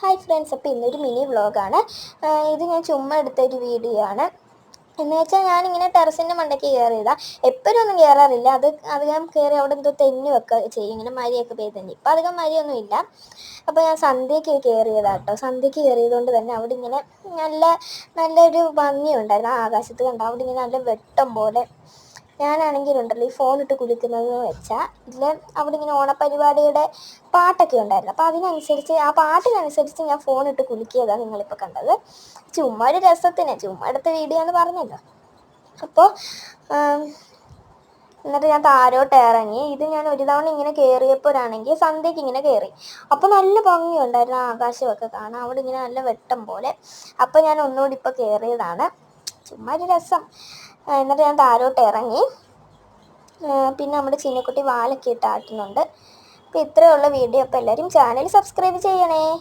Hi friends, അപ്പോൾ ഇന്നൊരു mini വ്ളോഗാണ്. ഇത് ഞാൻ ചുമ്മാ എടുത്തൊരു വീഡിയോ ആണ്. എന്ന് വെച്ചാൽ ഞാനിങ്ങനെ ടെറസിൻ്റെ മണ്ടയ്ക്ക് കയറിയതാണ്. എപ്പോഴും ഒന്നും കയറാറില്ല. അത് ഞാൻ കയറി അവിടെ എന്തോ തെന്നുമൊക്കെ ചെയ്യും, ഇങ്ങനെ മരിയൊക്കെ പെയ്ത് തന്നെ. ഇപ്പം അധികം മരിയൊന്നും ഇല്ല. അപ്പോൾ ഞാൻ സന്ധ്യയ്ക്ക് കയറിയതാണ് കേട്ടോ. സന്ധ്യയ്ക്ക് കയറിയതുകൊണ്ട് തന്നെ അവിടെ ഇങ്ങനെ നല്ലൊരു ഭംഗിയുണ്ടായിരുന്നു. ആ ആകാശത്ത് കണ്ട അവിടെ ഇങ്ങനെ നല്ല വെട്ടം പോലെ. ഞാനാണെങ്കിലുണ്ടല്ലോ ഈ ഫോണിട്ട് കുലിക്കുന്നതെന്ന് വെച്ചാൽ അവിടെ ഇങ്ങനെ ഓണപ്പരിപാടിയുടെ പാട്ടൊക്കെ ഉണ്ടായിരുന്നു. അപ്പോൾ ആ പാട്ടിനനുസരിച്ച് ഞാൻ ഫോണിട്ട് കുലുക്കിയതാണ് നിങ്ങളിപ്പോൾ കണ്ടത്. ചുമ്മാ ഒരു രസത്തിന് ചുമ്മാ എടുത്ത വീഡിയോ എന്ന് പറഞ്ഞല്ലോ. അപ്പോൾ എന്നിട്ട് ഞാൻ താഴോട്ട് ഇറങ്ങി. ഇത് ഞാൻ ഒരു തവണ ഇങ്ങനെ കയറിയപ്പോഴാണെങ്കിൽ സന്ധ്യയ്ക്ക് ഇങ്ങനെ കയറി. അപ്പോൾ നല്ല ഭംഗിയുണ്ടായിരുന്നു, ആകാശമൊക്കെ കാണാം. അവിടെ ഇങ്ങനെ നല്ല വെട്ടം പോലെ. അപ്പോൾ ഞാൻ ഒന്നുകൂടി ഇപ്പോൾ കയറിയതാണ്, ചുമ്മാ ഒരു രസം. എന്നിട്ട് ഞാൻ താഴോട്ട് ഇറങ്ങി. പിന്നെ നമ്മുടെ ചിന്നക്കുട്ടി വാലൊക്കെ ഇട്ട് ആട്ടുന്നുണ്ട്. അപ്പോൾ ഇത്രയുള്ള വീഡിയോ. അപ്പോൾ എല്ലാവരും ചാനൽ സബ്സ്ക്രൈബ് ചെയ്യണേ.